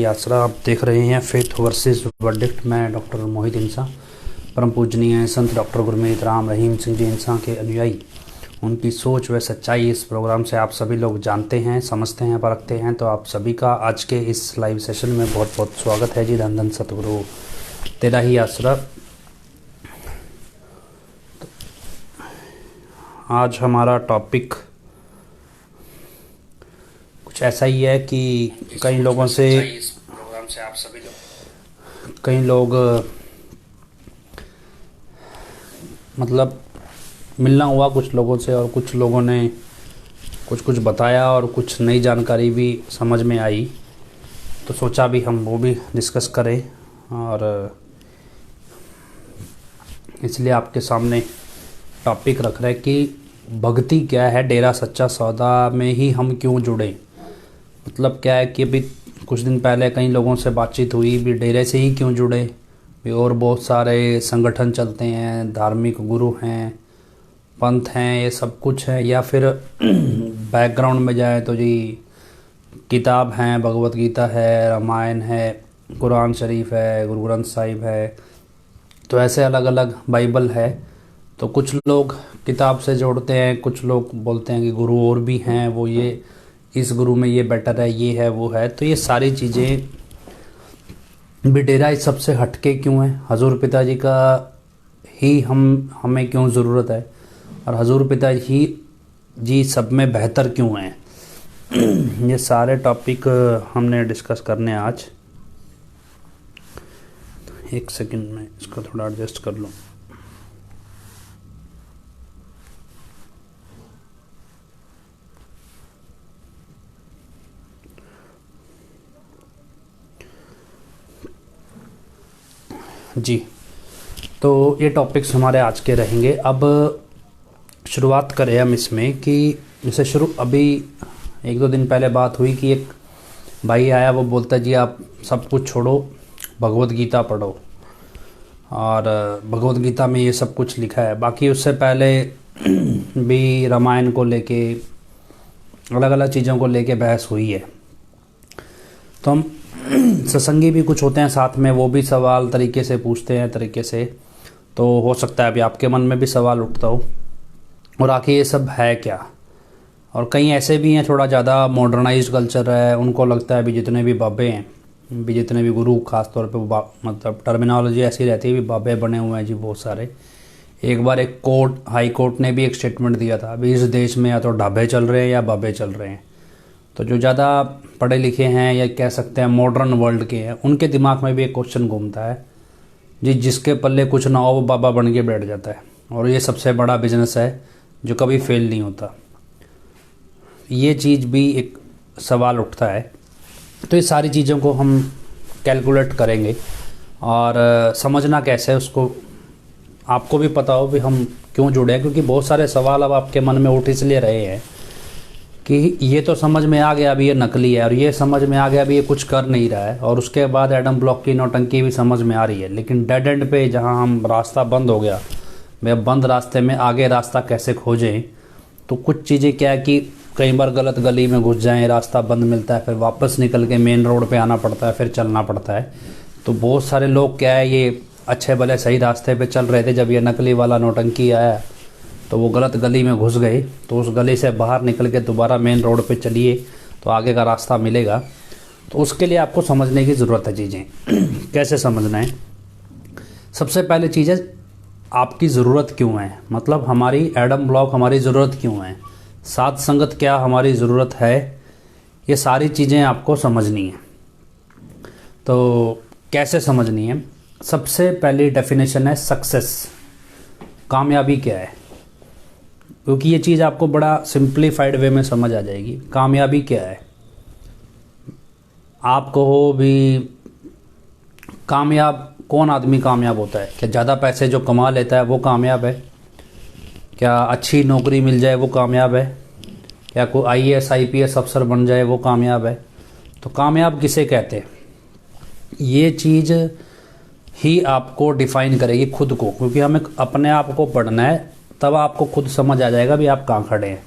आसरा आप देख रहे हैं फेथ वर्सेस वर्डिक्ट। मैं डॉक्टर मोहित इंसा, परम पूजनीय संत डॉक्टर गुरमीत राम रहीम सिंह जी इंसा के अनुयायी, उनकी सोच व सच्चाई इस प्रोग्राम से आप सभी लोग जानते हैं, समझते हैं, परखते हैं। तो आप सभी का आज के इस लाइव सेशन में बहुत बहुत स्वागत है जी। धन धन सतगुरु तेरा ही आसरा। आज हमारा टॉपिक कुछ ऐसा ही है कि कई लोगों से आप सभी कई लोग मतलब मिलना हुआ कुछ लोगों से, और कुछ लोगों ने कुछ बताया और कुछ नई जानकारी भी समझ में आई, तो सोचा भी हम वो भी डिस्कस करें। और इसलिए आपके सामने टॉपिक रख रहे हैं कि भक्ति क्या है, डेरा सच्चा सौदा में ही हम क्यों जुड़े। मतलब क्या है कि अभी कुछ दिन पहले कई लोगों से बातचीत हुई भी, डेरे से ही क्यों जुड़े भी, और बहुत सारे संगठन चलते हैं, धार्मिक गुरु हैं, पंथ हैं, ये सब कुछ है। या फिर बैकग्राउंड में जाए तो जी किताब हैं, भगवत गीता है, रामायण है, कुरान शरीफ है, गुरु ग्रंथ साहिब है, तो ऐसे अलग अलग बाइबल है। तो कुछ लोग किताब से जोड़ते हैं, कुछ लोग बोलते हैं कि गुरु और भी हैं, वो ये इस गुरु में ये बेटर है, ये है, वो है। तो ये सारी चीज़ें भी डेरा इस सबसे हटके क्यों है, हजूर पिताजी का ही हमें क्यों ज़रूरत है, और हजूर पिताजी जी सब में बेहतर क्यों हैं, ये सारे टॉपिक हमने डिस्कस करने आज। एक सेकंड में इसको थोड़ा एडजस्ट कर लूँ। जी, तो ये टॉपिक्स हमारे आज के रहेंगे। अब शुरुआत करें हम इसमें कि जैसे अभी एक दो दिन पहले बात हुई कि एक भाई आया, वो बोलता है जी आप सब कुछ छोड़ो, भगवत गीता पढ़ो, और भगवत गीता में ये सब कुछ लिखा है। बाकी उससे पहले भी रामायण को लेके अलग अलग चीज़ों को लेके बहस हुई है। तो हम सत्संगी भी कुछ होते हैं साथ में, वो भी सवाल तरीके से पूछते हैं तरीके से, तो हो सकता है अभी आपके मन में भी सवाल उठता हो और आखिर ये सब है क्या। और कई ऐसे भी हैं थोड़ा ज़्यादा मॉडर्नाइज्ड कल्चर है, उनको लगता है भी जितने भी बाबे हैं, भी जितने भी गुरु, खास तौर पे मतलब टर्मिनोलॉजी ऐसी रहती है भी बाबे बने हुए हैं जी बहुत सारे। एक बार एक हाई कोर्ट ने भी एक स्टेटमेंट दिया था, अभी इस देश में या तो ढाबे चल रहे हैं या बाबे चल रहे हैं। तो जो ज़्यादा पढ़े लिखे हैं या कह सकते हैं मॉडर्न वर्ल्ड के हैं, उनके दिमाग में भी एक क्वेश्चन घूमता है जी, जिसके पल्ले कुछ ना हो वो बाबा बन के बैठ जाता है, और ये सबसे बड़ा बिजनेस है जो कभी फेल नहीं होता। ये चीज़ भी एक सवाल उठता है। तो ये सारी चीज़ों को हम कैलकुलेट करेंगे और समझना कैसे है उसको आपको भी पता हो भी हम क्यों जुड़े हैं। क्योंकि बहुत सारे सवाल अब आपके मन में उठ इसलिए रहे हैं कि ये तो समझ में आ गया अभी ये नकली है, और ये समझ में आ गया अभी ये कुछ कर नहीं रहा है, और उसके बाद एडम ब्लॉक की नौटंकी भी समझ में आ रही है। लेकिन डेड एंड पे जहाँ हम रास्ता बंद हो गया, भाई अब बंद रास्ते में आगे रास्ता कैसे खोजें। तो कुछ चीज़ें क्या है कि कई बार गलत गली में घुस जाएं, रास्ता बंद मिलता है, फिर वापस निकल के मेन रोड पे आना पड़ता है, फिर चलना पड़ता है। तो बहुत सारे लोग क्या है, ये अच्छे भले सही रास्ते पे चल रहे थे, जब ये नकली वाला नौटंकी आया तो वो गलत गली में घुस गए। तो उस गली से बाहर निकल के दोबारा मेन रोड पे चलिए तो आगे का रास्ता मिलेगा। तो उसके लिए आपको समझने की ज़रूरत है चीज़ें। कैसे समझना है, सबसे पहले चीज़ है आपकी ज़रूरत क्यों है, मतलब हमारी एडम ब्लॉक हमारी ज़रूरत क्यों है, साथ संगत क्या हमारी ज़रूरत है, ये सारी चीज़ें आपको समझनी है। तो कैसे समझनी है, सबसे पहली डेफिनेशन है सक्सेस, कामयाबी क्या है। क्योंकि ये चीज़ आपको बड़ा सिंप्लीफाइड वे में समझ आ जाएगी। कामयाबी क्या है, आप कहो भी कामयाब कौन आदमी कामयाब होता है, क्या ज़्यादा पैसे जो कमा लेता है वो कामयाब है, क्या अच्छी नौकरी मिल जाए वो कामयाब है, क्या कोई आईएएस आईपीएस अफसर बन जाए वो कामयाब है। तो कामयाब किसे कहते हैं, ये चीज़ ही आपको डिफ़ाइन करेगी खुद को। क्योंकि हमें अपने आप को पढ़ना है, तब आपको खुद समझ आ जाएगा भी आप कहाँ खड़े हैं।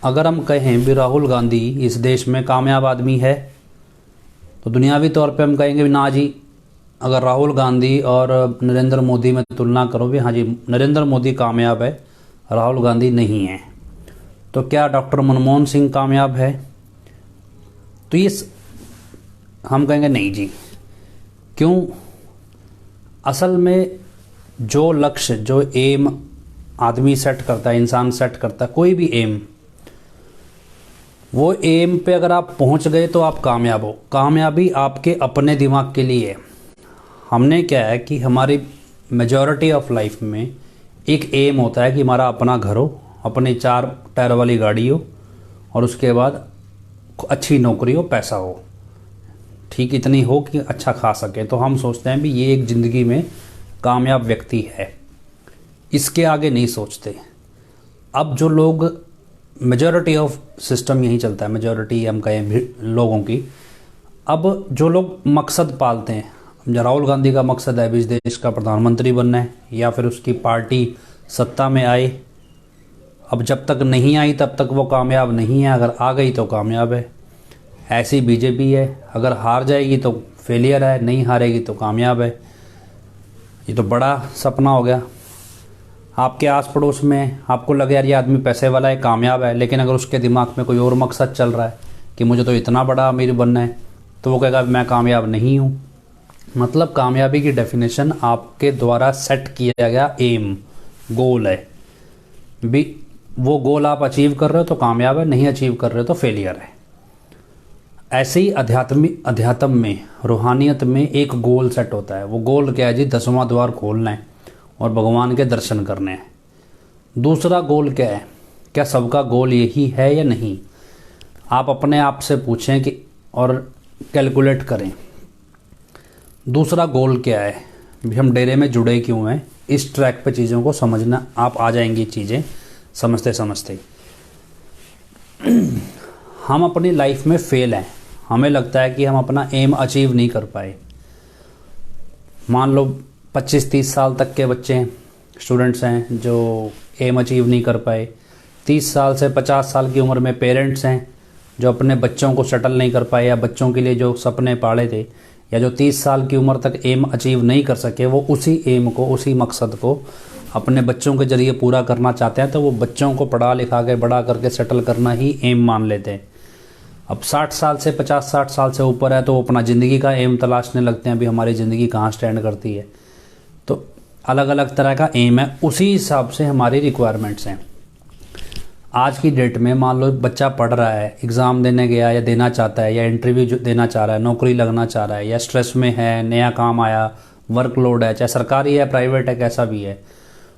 अगर हम कहें भी राहुल गांधी इस देश में कामयाब आदमी है तो दुनियावी तौर पे हम कहेंगे ना जी, अगर राहुल गांधी और नरेंद्र मोदी में तुलना करो भी, हाँ जी नरेंद्र मोदी कामयाब है, राहुल गांधी नहीं है। तो क्या डॉक्टर मनमोहन सिंह कामयाब है? तो ये हम कहेंगे नहीं जी। क्यों? असल में जो लक्ष्य, जो एम आदमी सेट करता है, इंसान सेट करता है, कोई भी एम, वो एम पे अगर आप पहुंच गए तो आप कामयाब हो। कामयाबी आपके अपने दिमाग के लिए है। हमने क्या है कि हमारी मेजॉरिटी ऑफ लाइफ में एक एम होता है कि हमारा अपना घर हो, अपनी 4 टायर वाली गाड़ी हो, और उसके बाद अच्छी नौकरी हो, पैसा हो, ठीक इतनी हो कि अच्छा खा सके। तो हम सोचते हैं भी ये एक ज़िंदगी में कामयाब व्यक्ति है, इसके आगे नहीं सोचते। अब जो लोग, मेजॉरिटी ऑफ सिस्टम यही चलता है, मेजॉरिटी हम कहें लोगों की। अब जो लोग मकसद पालते हैं, राहुल गांधी का मकसद है इस देश का प्रधानमंत्री बनना है, या फिर उसकी पार्टी सत्ता में आए। अब जब तक नहीं आई तब तक वो कामयाब नहीं है, अगर आ गई तो कामयाब है। ऐसी बीजेपी है, अगर हार जाएगी तो फेलियर है, नहीं हारेगी तो कामयाब है। ये तो बड़ा सपना हो गया। आपके आस पड़ोस में आपको लगे यार ये आदमी पैसे वाला है, कामयाब है, लेकिन अगर उसके दिमाग में कोई और मकसद चल रहा है कि मुझे तो इतना बड़ा अमीर बनना है, तो वो कहेगा मैं कामयाब नहीं हूँ। मतलब कामयाबी की डेफिनेशन आपके द्वारा सेट किया गया एम, गोल है भी। वो गोल आप अचीव कर रहे हो तो कामयाब है, नहीं अचीव कर रहे हो तो फेलियर है। ऐसे ही अध्यात्म में, रूहानियत में एक गोल सेट होता है। वो गोल क्या है जी? 10वां द्वार खोलना है और भगवान के दर्शन करने हैं। दूसरा गोल क्या है? क्या सबका गोल यही है या नहीं? आप अपने आप से पूछें कि, और कैलकुलेट करें दूसरा गोल क्या है भी, हम डेरे में जुड़े क्यों हैं। इस ट्रैक पे चीज़ों को समझना आप आ जाएंगी, चीज़ें समझते समझते। हम अपनी लाइफ में फेल हैं, हमें लगता है कि हम अपना एम अचीव नहीं कर पाए। मान लो 25-30 साल तक के बच्चे हैं, स्टूडेंट्स हैं जो एम अचीव नहीं कर पाए। 30 साल से 50 साल की उम्र में पेरेंट्स हैं जो अपने बच्चों को सेटल नहीं कर पाए, या बच्चों के लिए जो सपने पाले थे, या जो 30 साल की उम्र तक एम अचीव नहीं कर सके, वो उसी एम को, उसी मकसद को अपने बच्चों के जरिए पूरा करना चाहते हैं। तो वो बच्चों को पढ़ा लिखा के बड़ा करके सेटल करना ही एम मान लेते हैं। अब 60 साल से 50-60 साल से ऊपर है तो वो अपना ज़िंदगी का एम तलाशने लगते हैं, अभी हमारी ज़िंदगी कहाँ स्टैंड करती है। तो अलग अलग तरह का एम है, उसी हिसाब से हमारी रिक्वायरमेंट्स हैं। आज की डेट में मान लो बच्चा पढ़ रहा है, एग्ज़ाम देने गया या देना चाहता है, या इंटरव्यू देना चाह रहा है, नौकरी लगना चाह रहा है, या स्ट्रेस में है, नया काम आया, वर्कलोड है, चाहे सरकारी है प्राइवेट है कैसा भी है,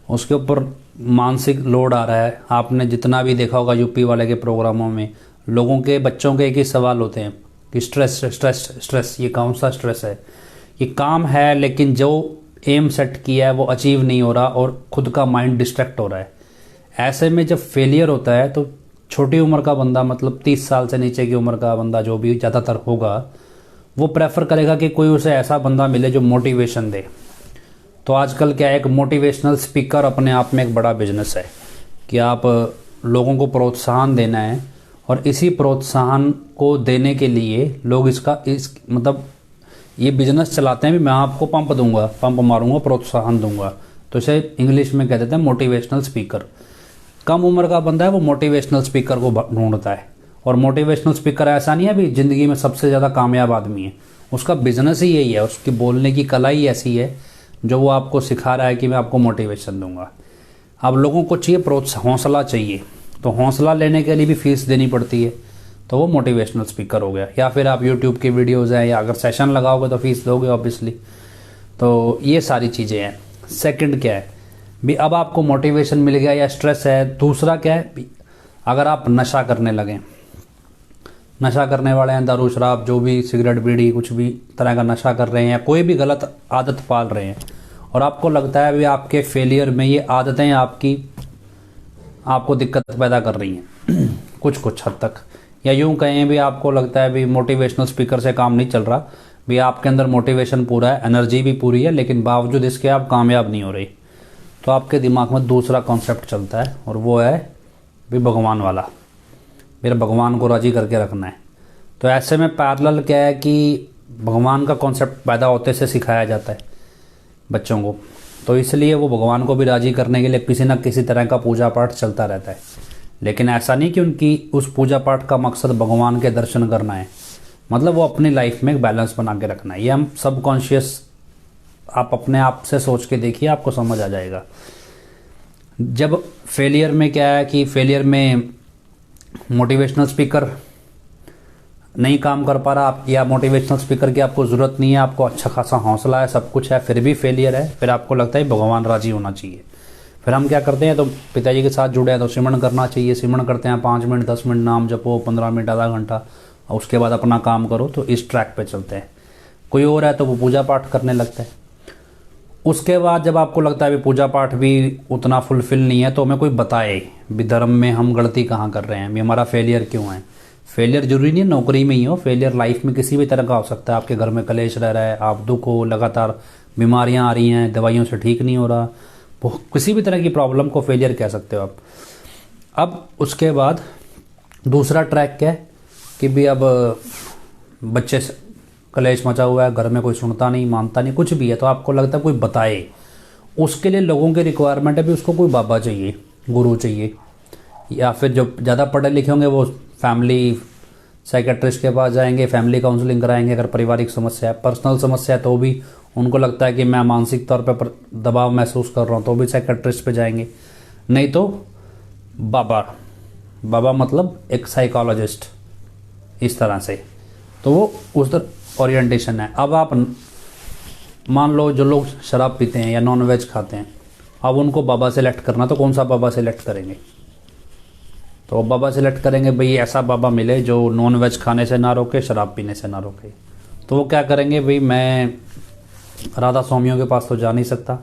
उसके ऊपर मानसिक लोड आ रहा है। आपने जितना भी देखा होगा यूपी वाले के प्रोग्रामों में, लोगों के, बच्चों के एक ही सवाल होते हैं कि स्ट्रेस स्ट्रेस स्ट्रेस, ये कौन सा स्ट्रेस है? ये काम है लेकिन जो एम सेट किया है वो अचीव नहीं हो रहा और खुद का माइंड डिस्ट्रैक्ट हो रहा है। ऐसे में जब फेलियर होता है तो छोटी उम्र का बंदा, मतलब 30 साल से नीचे की उम्र का बंदा जो भी ज़्यादातर होगा, वो प्रेफर करेगा कि कोई उसे ऐसा बंदा मिले जो मोटिवेशन दे। तो आजकल क्या है, एक मोटिवेशनल स्पीकर अपने आप में एक बड़ा बिजनेस है कि आप लोगों को प्रोत्साहन देना है, और इसी प्रोत्साहन को देने के लिए लोग मतलब ये बिजनेस चलाते हैं भी, मैं आपको पंप दूंगा, पंप मारूंगा, प्रोत्साहन दूंगा। तो इसे इंग्लिश में कह देते हैं मोटिवेशनल स्पीकर। कम उम्र का बंदा है वो मोटिवेशनल स्पीकर को ढूंढता है, और मोटिवेशनल स्पीकर ऐसा नहीं है भी ज़िंदगी में सबसे ज़्यादा कामयाब आदमी है, उसका बिजनेस ही यही है, उसकी बोलने की कला ही ऐसी है जो वो आपको सिखा रहा है कि मैं आपको मोटिवेशन दूंगा। अब लोगों को चाहिए हौसला चाहिए, तो हौसला लेने के लिए भी फीस देनी पड़ती है, तो वो मोटिवेशनल स्पीकर हो गया। या फिर आप यूट्यूब की वीडियोज़ हैं, या अगर सेशन लगाओगे तो फीस दोगे ऑब्वियसली। तो ये सारी चीज़ें हैं। सेकंड क्या है भी, अब आपको मोटिवेशन मिल गया या स्ट्रेस है। दूसरा क्या है, अगर आप नशा करने लगें, नशा करने वाले हैं, दारू शराब जो भी, सिगरेट बीड़ी, कुछ भी तरह का नशा कर रहे हैं, या कोई भी गलत आदत पाल रहे हैं, और आपको लगता है भी आपके फेलियर में ये आदतें आपको दिक्कत पैदा कर रही हैं कुछ हद तक, या यूं कहें भी आपको लगता है भी मोटिवेशनल स्पीकर से काम नहीं चल रहा, भी आपके अंदर मोटिवेशन पूरा है, एनर्जी भी पूरी है, लेकिन बावजूद इसके आप कामयाब नहीं हो रही, तो आपके दिमाग में दूसरा कॉन्सेप्ट चलता है, और वो है भी भगवान वाला, मेरे भगवान को राजी करके रखना है। तो ऐसे में पैरेलल क्या है कि भगवान का कॉन्सेप्ट पैदा होते से सिखाया जाता है बच्चों को, तो इसलिए वो भगवान को भी राज़ी करने के लिए किसी न किसी तरह का पूजा पाठ चलता रहता है। लेकिन ऐसा नहीं कि उनकी उस पूजा पाठ का मकसद भगवान के दर्शन करना है, मतलब वो अपनी लाइफ में एक बैलेंस बना के रखना है। ये हम सबकॉन्शियस, आप अपने आप से सोच के देखिए, आपको समझ आ जाएगा। जब फेलियर में क्या है कि फेलियर में मोटिवेशनल स्पीकर नहीं काम कर पा रहा आप, या मोटिवेशनल स्पीकर की आपको ज़रूरत नहीं है, आपको अच्छा खासा हौसला है, सब कुछ है, फिर भी फेलियर है, फिर आपको लगता है भगवान राजी होना चाहिए। फिर हम क्या करते हैं, तो पिताजी के साथ जुड़े हैं तो सिमरन करना चाहिए, सिमरन करते हैं 5 मिनट 10 मिनट नाम जपो, 15 मिनट आधा घंटा, और उसके बाद अपना काम करो, तो इस ट्रैक पे चलते हैं। कोई और है तो वो पूजा पाठ करने लगता है। उसके बाद जब आपको लगता है भी पूजा पाठ भी उतना फुलफिल नहीं है, तो हमें कोई बताए भी धर्म में हम गलती कहाँ कर रहे हैं, भी हमारा फेलियर क्यों है। फेलियर जरूरी नहीं नौकरी में ही हो, फेलियर लाइफ में किसी भी तरह का हो सकता है। आपके घर में कलेश रह रहा है, आप दुख हो, लगातार बीमारियां आ रही हैं, दवाइयों से ठीक नहीं हो रहा, वो किसी भी तरह की प्रॉब्लम को फेलियर कह सकते हो आप। अब उसके बाद दूसरा ट्रैक क्या है कि भी अब बच्चे से कलेश मचा हुआ है, घर में कोई सुनता नहीं, मानता नहीं, कुछ भी है, तो आपको लगता है कोई बताए। उसके लिए लोगों की रिक्वायरमेंट है भी उसको कोई बाबा चाहिए, गुरु चाहिए, या फिर जो ज़्यादा पढ़े लिखे होंगे वो फैमिली साइकेट्रिस्ट के पास जाएंगे, फैमिली काउंसलिंग कराएंगे। अगर पारिवारिक समस्या है, पर्सनल समस्या है, तो भी उनको लगता है कि मैं मानसिक तौर पर दबाव महसूस कर रहा हूँ, तो भी साइकेट्रिस्ट पे जाएंगे। नहीं तो बाबा मतलब एक साइकोलॉजिस्ट, इस तरह से, तो वो उस तरह ओरिएंटेशन है। अब आप मान लो जो लोग शराब पीते हैं या नॉन वेज खाते हैं, अब उनको बाबा सेलेक्ट करना, तो कौन सा बाबा सेलेक्ट करेंगे? तो बाबा सेलेक्ट करेंगे भाई ऐसा बाबा मिले जो नॉन वेज खाने से ना रोके, शराब पीने से ना रोके। तो वो क्या करेंगे, भाई मैं राधा स्वामियों के पास तो जा नहीं सकता,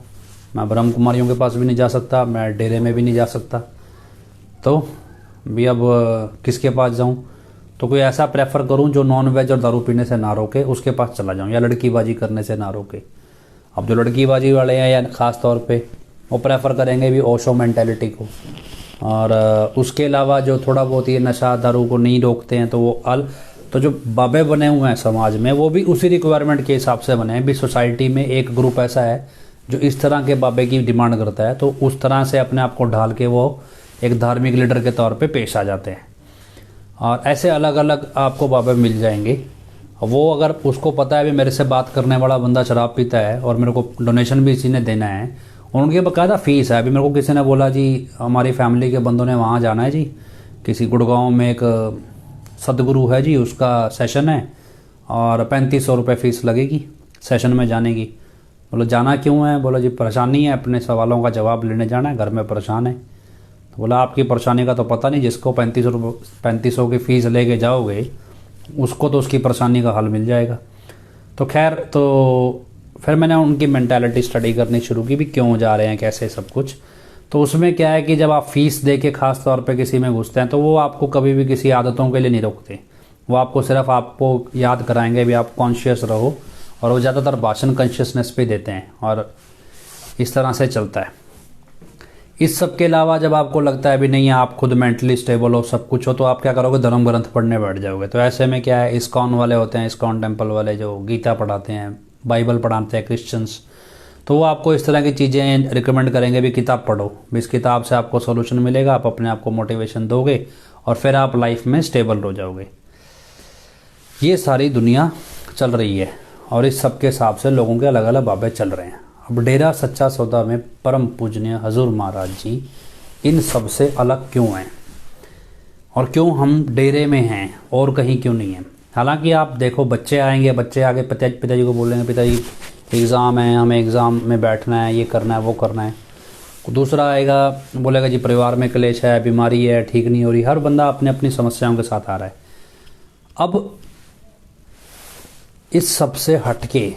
मैं ब्रह्म कुमारियों के पास भी नहीं जा सकता, मैं डेरे में भी नहीं जा सकता, तो भी अब किसके पास जाऊं? तो कोई ऐसा प्रेफर करूं जो नॉन वेज और दारू पीने से ना रोके, उसके पास चला जाऊं, या लड़कीबाजी करने से ना रोके। अब जो लड़कीबाजी वाले हैं, या ख़ास तौर पे वो प्रेफर करेंगे भी ओशो मेंटेलिटी को, और उसके अलावा जो थोड़ा बहुत ये नशा दारू को नहीं रोकते हैं, तो वो तो जो बाबे बने हुए हैं समाज में, वो भी उसी रिक्वायरमेंट के हिसाब से बने हैं भी। सोसाइटी में एक ग्रुप ऐसा है जो इस तरह के बाबे की डिमांड करता है, तो उस तरह से अपने आप को ढाल के वो एक धार्मिक लीडर के तौर पे पेश आ जाते हैं। और ऐसे अलग अलग आपको बाबे मिल जाएंगे। वो अगर उसको पता है भी मेरे से बात करने वाला बंदा शराब पीता है और मेरे को डोनेशन भी इसी ने देना है, और उनकी बाकायदा फ़ीस है। अभी मेरे को किसी ने बोला जी हमारी फैमिली के बंदों ने वहाँ जाना है जी, किसी गुड़गांव में एक सदगुरु है जी, उसका सेशन है और 3500 रुपये फ़ीस लगेगी सेशन में जाने की। बोलो जाना क्यों है? बोला जी परेशानी है, अपने सवालों का जवाब लेने जाना है, घर में परेशान है। तो बोला आपकी परेशानी का तो पता नहीं, जिसको 3500 की फ़ीस लेके जाओगे उसको तो उसकी परेशानी का हल मिल जाएगा। तो खैर, तो फिर मैंने उनकी मेंटालिटी स्टडी करनी शुरू की भी क्यों जा रहे हैं, कैसे सब कुछ। तो उसमें क्या है कि जब आप फीस दे के ख़ास तौर पे किसी में घुसते हैं, तो वो आपको कभी भी किसी आदतों के लिए नहीं रोकते। वो आपको सिर्फ आपको याद कराएंगे भी आप कॉन्शियस रहो, और वो ज़्यादातर भाषण कॉन्शियसनेस पे देते हैं, और इस तरह से चलता है। इस सब के अलावा जब आपको लगता है भी नहीं आप खुद मेंटली स्टेबल हो, सब कुछ हो, तो आप क्या करोगे, धर्म ग्रंथ पढ़ने बैठ जाओगे। तो ऐसे में क्या है, इस्कॉन वाले होते हैं, इस्कॉन टेम्पल वाले जो गीता पढ़ाते हैं, बाइबल पढ़ाते हैं क्रिश्चियंस, तो वो आपको इस तरह की चीज़ें रिकमेंड करेंगे भी किताब पढ़ो, भी इस किताब से आपको सोल्यूशन मिलेगा, आप अपने आप को मोटिवेशन दोगे और फिर आप लाइफ में स्टेबल हो जाओगे। ये सारी दुनिया चल रही है और इस सब के हिसाब से लोगों के अलग अलग बाबे चल रहे हैं। अब डेरा सच्चा सौदा में परम पूजनीय हजूर महाराज जी इन सब से अलग क्यों हैं, और क्यों हम डेरे में हैं और कहीं क्यों नहीं हैं? हालांकि आप देखो, बच्चे आएंगे, बच्चे आगे पिताजी को बोलेंगे पिताजी एग्ज़ाम है, हमें एग्ज़ाम में बैठना है, ये करना है, वो करना है। दूसरा आएगा बोलेगा जी परिवार में क्लेश है, बीमारी है, ठीक नहीं हो रही। हर बंदा अपने अपनी समस्याओं के साथ आ रहा है। अब इस सब से हटके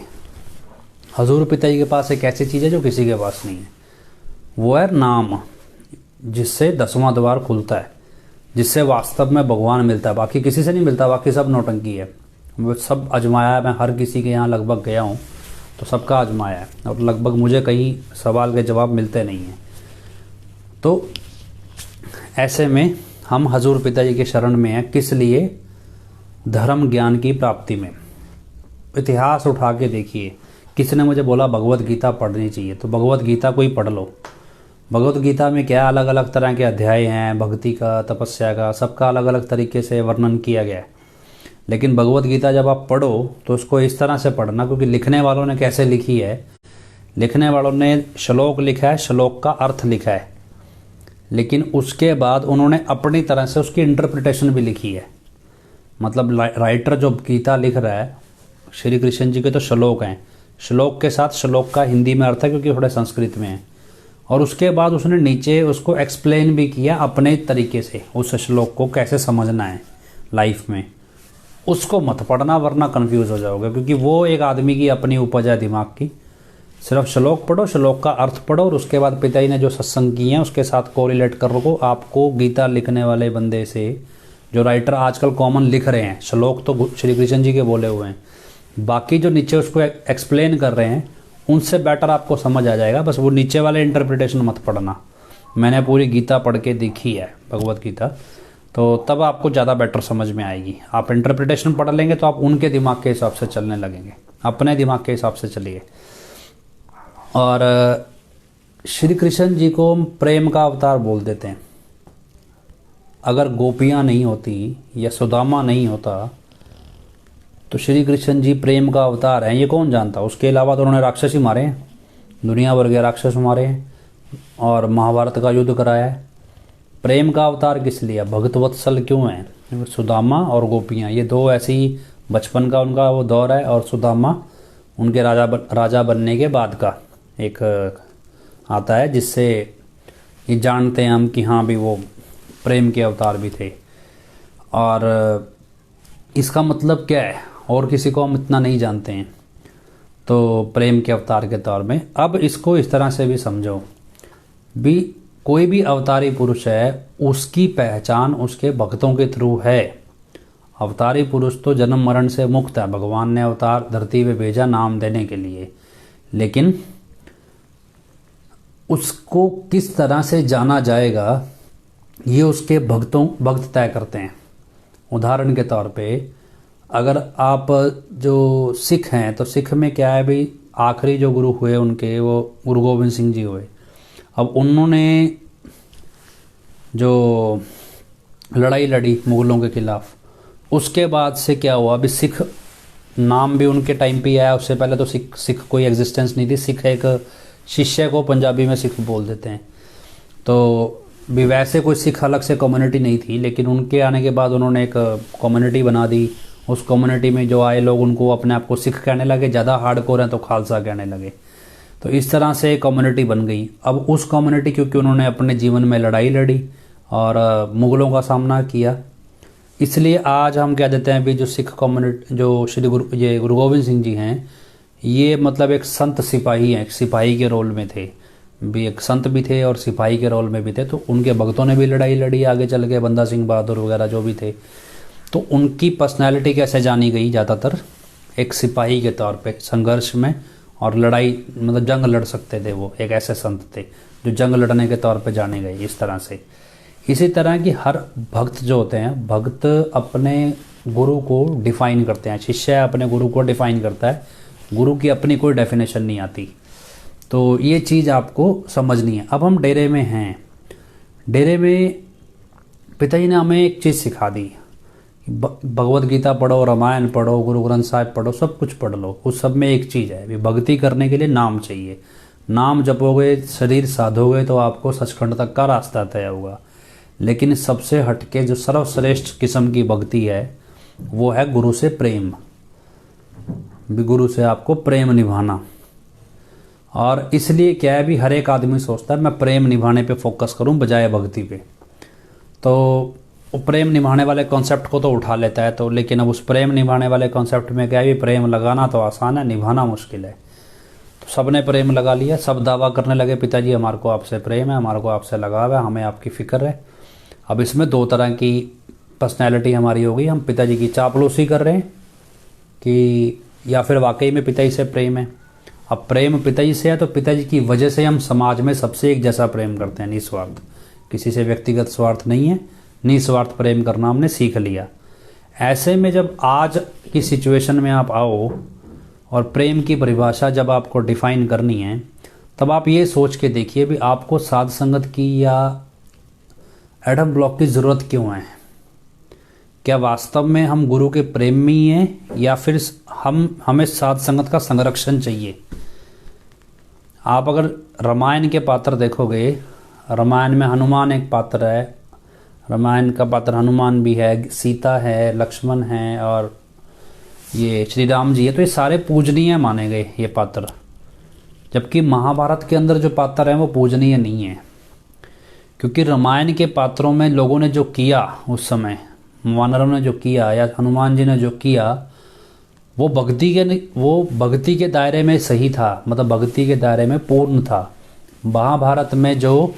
हजूर पिताजी के पास एक ऐसी चीज़ है जो किसी के पास नहीं है, वो है नाम, जिससे 10वां द्वार खुलता है, जिससे वास्तव में भगवान मिलता है। बाकी किसी से नहीं मिलता, बाकी सब नौटंकी है। वो सब आजमाया है, मैं हर किसी के यहाँ लगभग गया हूँ तो सबका आजमाया है, और लगभग मुझे कहीं सवाल के जवाब मिलते नहीं हैं। तो ऐसे में हम हजूर पिताजी के शरण में हैं, किस लिए? धर्म ज्ञान की प्राप्ति में। इतिहास उठा के देखिए। किसी ने मुझे बोला भगवत गीता पढ़नी चाहिए, तो भगवत गीता को ही पढ़ लो। भगवत गीता में क्या अलग अलग तरह के अध्याय हैं, भक्ति का, तपस्या का, सबका अलग अलग तरीके से वर्णन किया गया है। लेकिन भगवत गीता जब आप पढ़ो तो उसको इस तरह से पढ़ना, क्योंकि लिखने वालों ने कैसे लिखी है, लिखने वालों ने श्लोक लिखा है, श्लोक का अर्थ लिखा है, लेकिन उसके बाद उन्होंने अपनी तरह से उसकी इंटरप्रिटेशन भी लिखी है। मतलब राइटर जो गीता लिख रहा है, श्री कृष्ण जी के तो श्लोक हैं, श्लोक के साथ श्लोक का हिंदी में अर्थ है क्योंकि थोड़े संस्कृत में है, और उसके बाद उसने नीचे उसको एक्सप्लेन भी किया अपने तरीके से, उस श्लोक को कैसे समझना है लाइफ में। उसको मत पढ़ना वरना कंफ्यूज हो जाओगे, क्योंकि वो एक आदमी की अपनी उपज है दिमाग की। सिर्फ श्लोक पढ़ो, श्लोक का अर्थ पढ़ो, और उसके बाद पिताजी ने जो सत्संग किए हैं उसके साथ कोरिलेट कर रखो। आपको गीता लिखने वाले बंदे से, जो राइटर आजकल कॉमन लिख रहे हैं, श्लोक तो श्री कृष्ण जी के बोले हुए हैं, बाकी जो नीचे उसको एक्सप्लेन कर रहे हैं उनसे बेटर आपको समझ आ जाएगा। बस वो नीचे वाले इंटरप्रिटेशन मत पढ़ना। मैंने पूरी गीता पढ़ के देखी है, भगवत गीता, तो तब आपको ज़्यादा बेटर समझ में आएगी। आप इंटरप्रिटेशन पढ़ लेंगे तो आप उनके दिमाग के हिसाब से चलने लगेंगे, अपने दिमाग के हिसाब से चलिए। और श्री कृष्ण जी को हम प्रेम का अवतार बोल देते हैं। अगर गोपियाँ नहीं होती या सुदामा नहीं होता तो श्री कृष्ण जी प्रेम का अवतार हैं, ये कौन जानता। उसके अलावा तो उन्होंने राक्षस ही मारे हैं, दुनिया भर के राक्षस मारे हैं और महाभारत का युद्ध कराया है। प्रेम का अवतार किस लिए, भक्त वत्सल क्यों हैं। सुदामा और गोपियाँ, ये दो ऐसी बचपन का उनका वो दौर है, और सुदामा उनके राजा बनने के बाद का एक आता है, जिससे ये जानते हैं हम कि हाँ भी वो प्रेम के अवतार भी थे। और इसका मतलब क्या है, और किसी को हम इतना नहीं जानते हैं, तो प्रेम के अवतार के तौर में। अब इसको इस तरह से भी समझो भी, कोई भी अवतारी पुरुष है उसकी पहचान उसके भक्तों के थ्रू है। अवतारी पुरुष तो जन्म मरण से मुक्त है, भगवान ने अवतार धरती पे भेजा नाम देने के लिए, लेकिन उसको किस तरह से जाना जाएगा ये उसके भक्त तय करते हैं। उदाहरण के तौर पे अगर आप जो सिख हैं, तो सिख में क्या है भाई, आखिरी जो गुरु हुए उनके वो गुरु गोविंद सिंह जी हुए। अब उन्होंने जो लड़ाई लड़ी मुगलों के खिलाफ, उसके बाद से क्या हुआ, अभी सिख नाम भी उनके टाइम पे आया, उससे पहले तो सिख कोई एग्जिस्टेंस नहीं थी। सिख एक शिष्य को पंजाबी में सिख बोल देते हैं, तो भी वैसे कोई सिख अलग से कम्युनिटी नहीं थी, लेकिन उनके आने के बाद उन्होंने एक कम्युनिटी बना दी। उस कम्युनिटी में जो आए लोग उनको अपने आप को सिख कहने लगे, ज़्यादा हार्डकोर हैं तो खालसा कहने लगे। तो इस तरह से एक कम्युनिटी बन गई। अब उस कम्युनिटी, क्योंकि उन्होंने अपने जीवन में लड़ाई लड़ी और मुग़लों का सामना किया, इसलिए आज हम कह देते हैं भी जो सिख कम्युनिटी, जो श्री गुरु गोविंद सिंह जी हैं, ये मतलब एक संत सिपाही हैं, एक सिपाही के रोल में थे भी, एक संत भी थे और सिपाही के रोल में भी थे। तो उनके भक्तों ने भी लड़ाई लड़ी आगे चल के, बंदा सिंह बहादुर वगैरह जो भी थे। तो उनकी पर्सनैलिटी कैसे जानी गई, ज़्यादातर एक सिपाही के तौर पे संघर्ष में और लड़ाई, मतलब जंग लड़ सकते थे, वो एक ऐसे संत थे जो जंग लड़ने के तौर पे जाने गए इस तरह से। इसी तरह की हर भक्त जो होते हैं, भक्त अपने गुरु को डिफाइन करते हैं, शिष्य अपने गुरु को डिफाइन करता है, गुरु की अपनी कोई डेफिनेशन नहीं आती। तो ये चीज़ आपको समझनी है। अब हम डेरे में हैं, डेरे में पिताजी ने हमें एक चीज़ सिखा दी, भगवत गीता पढ़ो, रामायण पढ़ो, गुरु ग्रंथ साहिब पढ़ो, सब कुछ पढ़ लो, उस सब में एक चीज़ है, भक्ति करने के लिए नाम चाहिए। नाम जपोगे, शरीर साधोगे तो आपको सचखंड तक का रास्ता तय होगा। लेकिन सबसे हटके जो सर्वश्रेष्ठ किस्म की भक्ति है वो है गुरु से प्रेम, गुरु से आपको प्रेम निभाना। और इसलिए क्या है भी, हर एक आदमी सोचता है मैं प्रेम निभाने पे फोकस करूं बजाय भक्ति पे। तो प्रेम निभाने वाले कॉन्सेप्ट को तो उठा लेता है, तो लेकिन अब उस प्रेम निभाने वाले कॉन्सेप्ट में क्या है, प्रेम लगाना तो आसान है, निभाना मुश्किल है। तो सब ने प्रेम लगा लिया, सब दावा करने लगे पिताजी हमारे को आपसे प्रेम है, हमारे को आपसे लगाव है, हमें आपकी फ़िक्र है। अब इसमें दो तरह की पर्सनैलिटी हमारी हो गई, हम पिताजी की चापलूसी कर रहे हैं कि या फिर वाकई में पिताजी से प्रेम है। अब प्रेम पिताजी से है तो पिताजी की वजह से हम समाज में सबसे एक जैसा प्रेम करते हैं, निस्वार्थ, किसी से व्यक्तिगत स्वार्थ नहीं है, निस्वार्थ प्रेम करना हमने सीख लिया। ऐसे में जब आज की सिचुएशन में आप आओ और प्रेम की परिभाषा जब आपको डिफाइन करनी है, तब आप ये सोच के देखिए भी आपको साध संगत की या एडम ब्लॉक की ज़रूरत क्यों है। क्या वास्तव में हम गुरु के प्रेम में ही हैं, या फिर हमें साध संगत का संरक्षण चाहिए। आप अगर रामायण के पात्र देखोगे, रामायण में हनुमान एक पात्र है, रामायण का पात्र हनुमान भी है, सीता है, लक्ष्मण है और ये श्री राम जी है। तो ये सारे पूजनीय माने गए ये पात्र, जबकि महाभारत के अंदर जो पात्र हैं वो पूजनीय नहीं है। क्योंकि रामायण के पात्रों में लोगों ने जो किया उस समय, वानरों ने जो किया या हनुमान जी ने जो किया, वो भक्ति के दायरे में सही था, मतलब भक्ति के दायरे में पूर्ण था। महाभारत में जो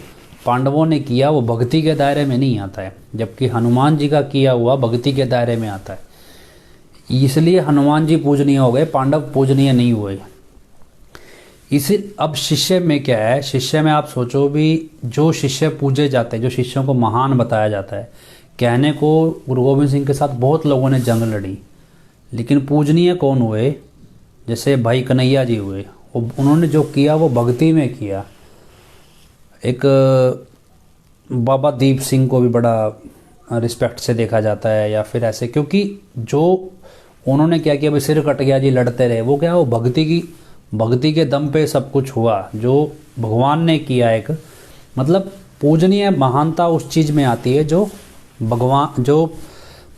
पांडवों ने किया वो भक्ति के दायरे में नहीं आता है, जबकि हनुमान जी का किया हुआ भक्ति के दायरे में आता है। इसलिए हनुमान जी पूजनीय हो गए, पांडव पूजनीय नहीं हुए। इसी अब शिष्य में क्या है, शिष्य में आप सोचो भी, जो शिष्य पूजे जाते हैं, जो शिष्यों को महान बताया जाता है, कहने को गुरु गोविंद सिंह के साथ बहुत लोगों ने जंग लड़ी, लेकिन पूजनीय कौन हुए? जैसे भाई कन्हैया जी हुए, उन्होंने जो किया वो भक्ति में किया। एक बाबा दीप सिंह को भी बड़ा रिस्पेक्ट से देखा जाता है, या फिर ऐसे, क्योंकि जो उन्होंने क्या किया, भाई सिर कट गया जी, लड़ते रहे, वो क्या, वो भक्ति के दम पे सब कुछ हुआ जो भगवान ने किया। एक मतलब पूजनीय महानता उस चीज़ में आती है जो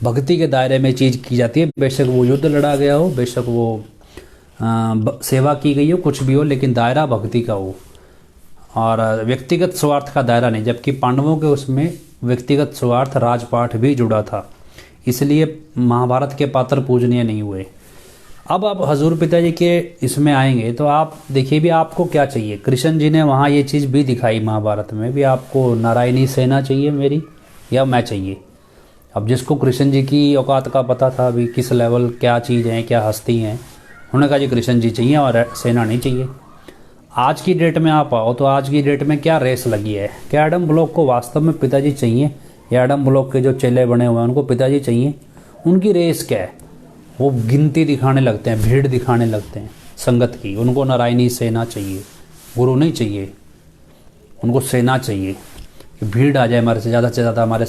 भक्ति के दायरे में चीज़ की जाती है। बेशक वो युद्ध लड़ा गया हो, बेशक वो सेवा की गई हो, कुछ भी हो, लेकिन दायरा भक्ति का हो और व्यक्तिगत स्वार्थ का दायरा नहीं। जबकि पांडवों के उसमें व्यक्तिगत स्वार्थ, राजपाट भी जुड़ा था, इसलिए महाभारत के पात्र पूजनीय नहीं हुए। अब आप हजूर पिताजी के इसमें आएंगे तो आप देखिए भी आपको क्या चाहिए। कृष्ण जी ने वहाँ ये चीज़ भी दिखाई महाभारत में भी, आपको नारायणी सेना चाहिए मेरी या मैं चाहिए। अब जिसको कृष्ण जी की औकात का पता था भी, किस लेवल क्या चीज़ है, क्या हस्ती हैं, उन्होंने कहा जी कृष्ण जी चाहिए और सेना नहीं चाहिए। आज की डेट में आप आओ तो आज की डेट में क्या रेस लगी है, क्या एडम ब्लॉक को वास्तव में पिताजी चाहिए या एडम ब्लॉक के जो चेले बने हुए हैं उनको पिताजी चाहिए? उनकी रेस क्या है? वो गिनती दिखाने लगते हैं, भीड़ दिखाने लगते हैं संगत की। उनको नारायणी सेना चाहिए, गुरु नहीं चाहिए, उनको सेना चाहिए कि भीड़ आ जाए हमारे से ज़्यादा हमारे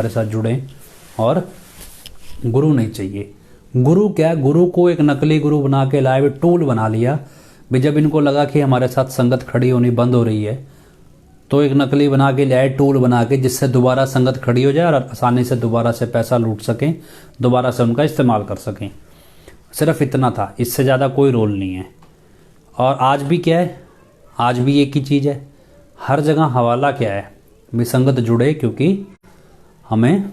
साथ जुड़े, और गुरु नहीं चाहिए। गुरु क्या, गुरु को एक नकली गुरु बना के लाए, भी टूल बना लिया भी। जब इनको लगा कि हमारे साथ संगत खड़ी होनी बंद हो रही है तो एक नकली बना के लाए, टूल बना के, जिससे दोबारा संगत खड़ी हो जाए और आसानी से दोबारा से पैसा लूट सकें, दोबारा से उनका इस्तेमाल कर सकें। सिर्फ इतना था, इससे ज़्यादा कोई रोल नहीं है। और आज भी क्या है, आज भी एक ही चीज़ है, हर जगह हवाला क्या है भी, संगत जुड़े, क्योंकि हमें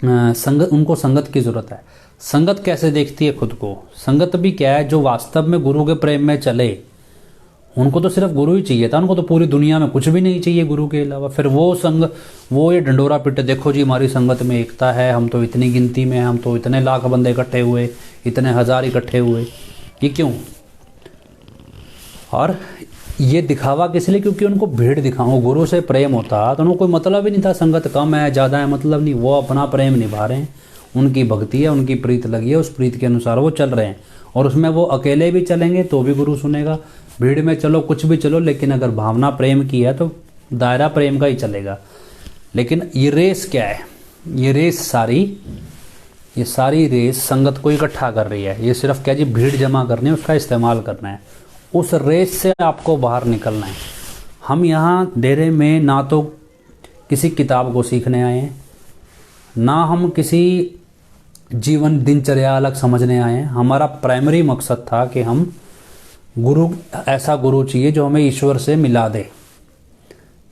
उनको संगत की ज़रूरत है। संगत कैसे देखती है खुद को? संगत भी क्या है, जो वास्तव में गुरु के प्रेम में चले, उनको तो सिर्फ गुरु ही चाहिए था, उनको तो पूरी दुनिया में कुछ भी नहीं चाहिए गुरु के अलावा। फिर वो ये डंडोरा पिटे, देखो जी हमारी संगत में एकता है, हम तो इतनी गिनती में, हम तो इतने लाख बंदे इकट्ठे हुए, इतने हज़ार इकट्ठे हुए, ये क्यों? और ये दिखावा किस लिए? क्योंकि उनको भीड़ दिखाओ। गुरु से प्रेम होता तो उनको कोई मतलब ही नहीं था, संगत कम है ज़्यादा है मतलब नहीं, वो अपना प्रेम निभा रहे हैं, उनकी भक्ति है, उनकी प्रीत लगी है, उस प्रीत के अनुसार वो चल रहे हैं। और उसमें वो अकेले भी चलेंगे तो भी गुरु सुनेगा, भीड़ में चलो कुछ भी चलो, लेकिन अगर भावना प्रेम की है तो दायरा प्रेम का ही चलेगा। लेकिन ये रेस क्या है, ये सारी रेस संगत को इकट्ठा कर रही है। ये सिर्फ क्या जी, भीड़ जमा करनी है, उसका इस्तेमाल करना है। उस रेस से आपको बाहर निकलना है। हम यहाँ डेरे में ना तो किसी किताब को सीखने आए हैं, ना हम किसी जीवन दिनचर्या अलग समझने आए हैं। हमारा प्राइमरी मकसद था कि हम ऐसा गुरु चाहिए जो हमें ईश्वर से मिला दे,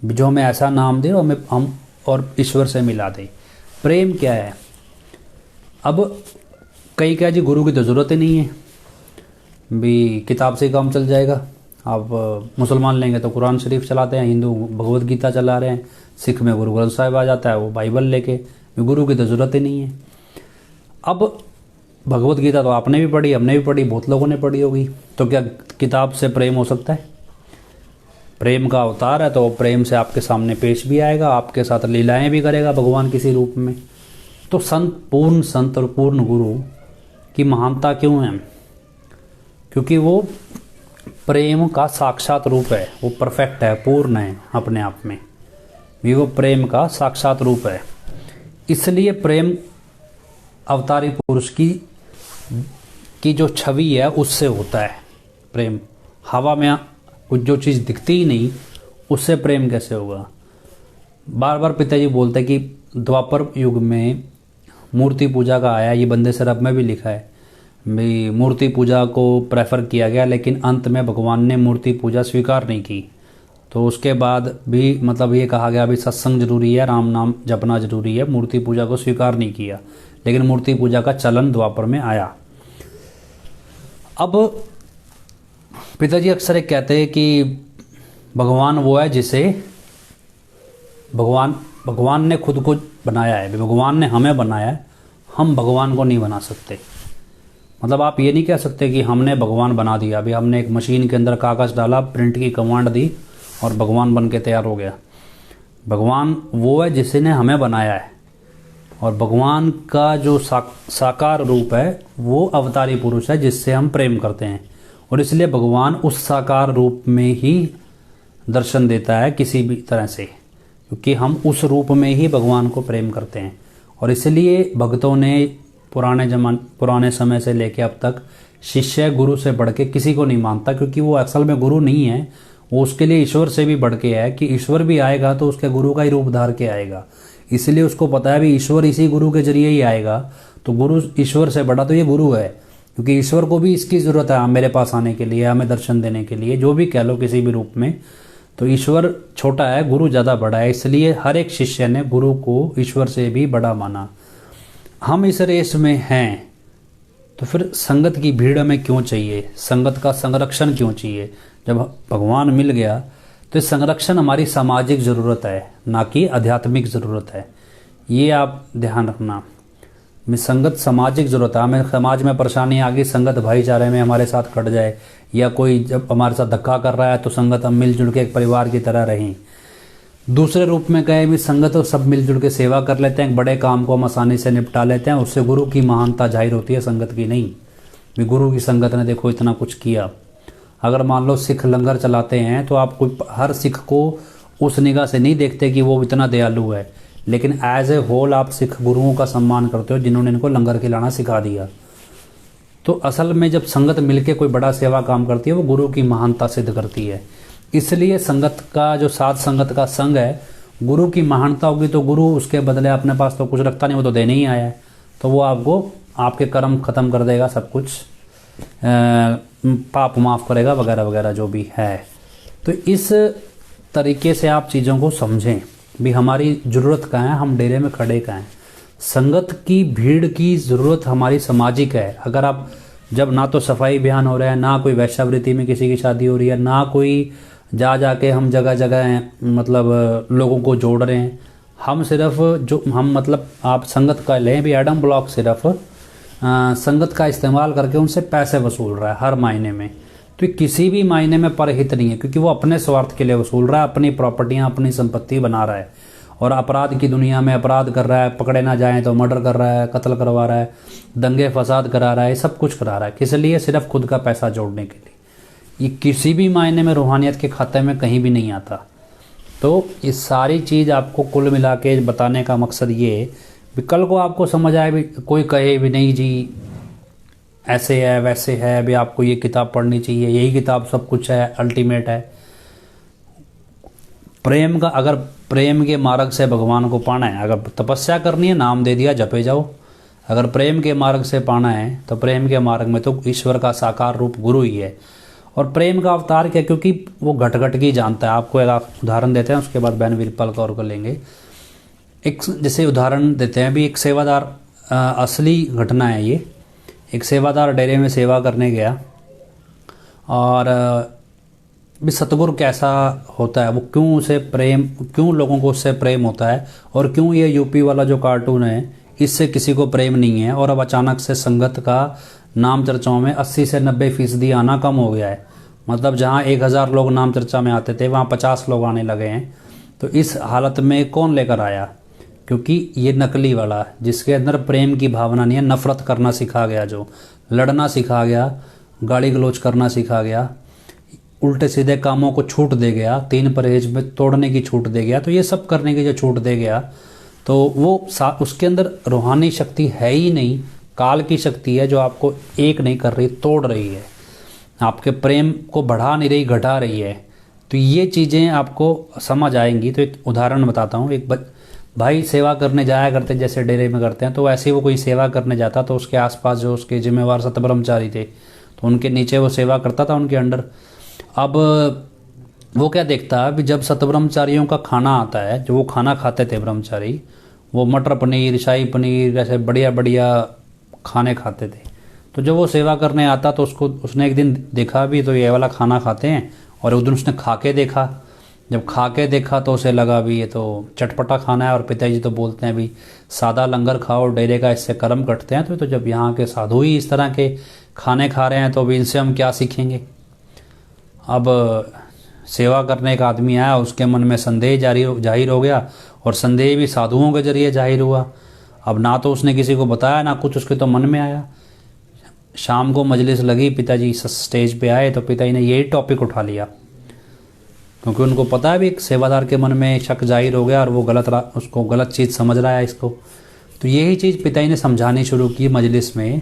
जो हमें ऐसा नाम दे और हम और ईश्वर से मिला दे। प्रेम क्या है? अब कई क्या जी, गुरु की तो ज़रूरत ही नहीं है भी, किताब से काम चल जाएगा। आप मुसलमान लेंगे तो कुरान शरीफ चलाते हैं, हिंदू भगवत गीता चला रहे हैं, सिख में गुरु ग्रंथ साहिब आ जाता है, वो बाइबल लेके, गुरु की तो ज़रूरत ही नहीं है। अब भगवत गीता तो आपने भी पढ़ी, हमने भी पढ़ी, बहुत लोगों ने पढ़ी होगी, तो क्या किताब से प्रेम हो सकता है? प्रेम का अवतार है तो वो प्रेम से आपके सामने पेश भी आएगा, आपके साथ लीलाएं भी करेगा भगवान किसी रूप में। तो पूर्ण संत और पूर्ण गुरु की महानता क्यों है? क्योंकि वो प्रेम का साक्षात रूप है, वो परफेक्ट है, पूर्ण है अपने आप में भी, वो प्रेम का साक्षात रूप है। इसलिए प्रेम अवतारी पुरुष की जो छवि है उससे होता है प्रेम। हवा में कुछ जो चीज़ दिखती ही नहीं, उससे प्रेम कैसे होगा। बार बार पिताजी बोलते हैं कि द्वापर युग में मूर्ति पूजा का आया, ये बंदे सरब में भी लिखा है भाई, मूर्ति पूजा को प्रेफर किया गया, लेकिन अंत में भगवान ने मूर्ति पूजा स्वीकार नहीं की। तो उसके बाद भी मतलब ये कहा गया भी सत्संग जरूरी है, राम नाम जपना जरूरी है, मूर्ति पूजा को स्वीकार नहीं किया, लेकिन मूर्ति पूजा का चलन द्वापर में आया। अब पिताजी अक्सर एक कहते हैं कि भगवान वो है जिसे भगवान ने खुद को बनाया है, भगवान ने हमें बनाया है, हम भगवान को नहीं बना सकते। मतलब आप ये नहीं कह सकते कि हमने भगवान बना दिया, अभी हमने एक मशीन के अंदर कागज़ डाला, प्रिंट की कमांड दी और भगवान बन के तैयार हो गया। भगवान वो है जिसने हमें बनाया है, और भगवान का जो साकार रूप है वो अवतारी पुरुष है जिससे हम प्रेम करते हैं, और इसलिए भगवान उस साकार रूप में ही दर्शन देता है किसी भी तरह से, क्योंकि हम उस रूप में ही भगवान को प्रेम करते हैं। और इसलिए भक्तों ने पुराने समय से लेकर अब तक शिष्य गुरु से बढ़ के किसी को नहीं मानता, क्योंकि वो असल में गुरु नहीं है, वो उसके लिए ईश्वर से भी बढ़ के है कि ईश्वर भी आएगा तो उसके गुरु का ही रूप धार के आएगा। इसलिए उसको पता है भी ईश्वर इसी गुरु के जरिए ही आएगा, तो गुरु ईश्वर से बड़ा तो ये गुरु है, क्योंकि ईश्वर को भी इसकी ज़रूरत है मेरे पास आने के लिए, हमें दर्शन देने के लिए, जो भी कह लो किसी भी रूप में। तो ईश्वर छोटा है, गुरु ज़्यादा बड़ा है, इसलिए हर एक शिष्य ने गुरु को ईश्वर से भी बड़ा माना। हम इस रेस में हैं तो फिर संगत की भीड़ हमें क्यों चाहिए, संगत का संरक्षण क्यों चाहिए। जब भगवान मिल गया तो संरक्षण हमारी सामाजिक ज़रूरत है, ना कि आध्यात्मिक ज़रूरत है, ये आप ध्यान रखना। में संगत सामाजिक ज़रूरत है, हमें समाज में परेशानी आ गई, संगत भाईचारे में हमारे साथ खड़ जाए, या कोई जब हमारे साथ धक्का कर रहा है तो संगत हम मिलजुल के एक परिवार की तरह रहें। दूसरे रूप में कहें भी संगत तो सब मिलजुल के सेवा कर लेते हैं, बड़े काम को हम आसानी से निपटा लेते हैं, उससे गुरु की महानता जाहिर होती है, संगत की नहीं। भी गुरु की संगत ने देखो इतना कुछ किया। अगर मान लो सिख लंगर चलाते हैं तो आप कोई हर सिख को उस निगाह से नहीं देखते कि वो इतना दयालु है, लेकिन एज ए होल आप सिख गुरुओं का सम्मान करते हो जिन्होंने इनको लंगर खिलाना सिखा दिया। तो असल में जब संगत मिलके कोई बड़ा सेवा काम करती है वो गुरु की महानता सिद्ध करती है। इसलिए संगत का जो साथ संगत का संग है, गुरु की महानता होगी तो गुरु उसके बदले अपने पास तो कुछ रखता नहीं, वो तो देने ही आया है, तो वो आपको आपके कर्म खत्म कर देगा, सब कुछ पाप माफ़ करेगा वगैरह वगैरह जो भी है। तो इस तरीके से आप चीज़ों को समझें भी हमारी ज़रूरत कहाँ है, हम डेरे में खड़े कहाँ हैं। संगत की भीड़ की ज़रूरत हमारी सामाजिक है। अगर आप जब ना तो सफाई अभियान हो रहा है, ना कोई वैश्यावृत्ति में किसी की शादी हो रही है, ना कोई जा के हम जगह जगह मतलब लोगों को जोड़ रहे हैं, हम सिर्फ जो हम मतलब आप संगत का लें भी, एडम ब्लॉक सिर्फ संगत का इस्तेमाल करके उनसे पैसे वसूल रहा है हर महीने में। तो किसी भी मायने में परहित नहीं है, क्योंकि वो अपने स्वार्थ के लिए वसूल रहा है, अपनी प्रॉपर्टियां अपनी संपत्ति बना रहा है, और अपराध की दुनिया में अपराध कर रहा है, पकड़े ना जाएं तो मर्डर कर रहा है, कत्ल करवा रहा है, दंगे फसाद करा रहा है, सब कुछ करा रहा है, किस लिए, सिर्फ खुद का पैसा जोड़ने के लिए। ये किसी भी मायने में रूहानियत के खाते में कहीं भी नहीं आता। तो ये सारी चीज़ आपको कुल मिला के बताने का मकसद ये है, कल को आपको समझ आए भी, कोई कहे भी नहीं जी ऐसे है वैसे है, भी आपको ये किताब पढ़नी चाहिए, यही किताब सब कुछ है, अल्टीमेट है। प्रेम का, अगर प्रेम के मार्ग से भगवान को पाना है, अगर तपस्या करनी है, नाम दे दिया जपे जाओ। अगर प्रेम के मार्ग से पाना है तो प्रेम के मार्ग में तो ईश्वर का साकार रूप गुरु ही है। और प्रेम का अवतार क्या, क्योंकि वो घट घट की जानता है। आपको एक उदाहरण देते हैं, उसके बाद बहन वीरपाल का और कर लेंगे। एक जैसे उदाहरण देते हैं भी, एक सेवादार, असली घटना है ये। एक सेवादार डेरे में सेवा करने गया, और भी सतगुरु कैसा होता है, वो क्यों उसे प्रेम, क्यों लोगों को उससे प्रेम होता है, और क्यों ये यूपी वाला जो कार्टून है इससे किसी को प्रेम नहीं है। और अब अचानक से संगत का नाम चर्चाओं में 80 से 90% आना कम हो गया है। मतलब जहाँ 1000 लोग नाम चर्चा में आते थे, वहाँ 50 लोग आने लगे हैं। तो इस हालत में कौन लेकर आया, क्योंकि ये नकली वाला, जिसके अंदर प्रेम की भावना नहीं है, नफरत करना सिखा गया, जो लड़ना सिखा गया, गाली गलौज करना सिखा गया, उल्टे सीधे कामों को छूट दे गया, 3 परहेज में तोड़ने की छूट दे गया, तो ये सब करने की जो छूट दे गया, तो वो उसके अंदर रूहानी शक्ति है ही नहीं, काल की शक्ति है जो आपको एक नहीं कर रही, तोड़ रही है, आपके प्रेम को बढ़ा नहीं रही, घटा रही है। तो ये चीज़ें आपको समझ आएंगी। तो एक उदाहरण बताता हूँ। एक भाई सेवा करने जाया करते, जैसे डेरे में करते हैं, तो ऐसे ही वो कोई सेवा करने जाता, तो उसके आसपास जो उसके जिम्मेवार सतब्रह्मचारी थे, तो उनके नीचे वो सेवा करता था, उनके अंडर। अब वो क्या देखता है, अभी जब सतब्रह्मचारियों का खाना आता है, जो वो खाना खाते थे ब्रह्मचारी, वो मटर पनीर, शाही पनीर, ऐसे बढ़िया बढ़िया खाने खाते थे। तो जब वो सेवा करने आता तो उसने एक दिन देखा भी तो ये वाला खाना खाते हैं, और उस दिन उसने खा के देखा। जब खा के देखा तो उसे लगा भी ये तो चटपटा खाना है, और पिताजी तो बोलते हैं भी सादा लंगर खाओ, डेरे का इससे कर्म कटते हैं। तो जब यहाँ के साधु ही इस तरह के खाने खा रहे हैं तो अभी इनसे हम क्या सीखेंगे। अब सेवा करने का आदमी आया, उसके मन में संदेह जाहिर हो गया, और संदेह भी साधुओं के जरिए जाहिर हुआ। अब ना तो उसने किसी को बताया, ना कुछ उसके तो मन में आया। शाम को मजलिस लगी, पिताजी स्टेज पे आए, तो पिताजी ने यही टॉपिक उठा लिया, क्योंकि उनको पता है भी एक सेवादार के मन में शक जाहिर हो गया, और वो उसको गलत चीज़ समझ रहा है इसको। तो यही चीज़ पिताजी ने समझानी शुरू की मजलिस में,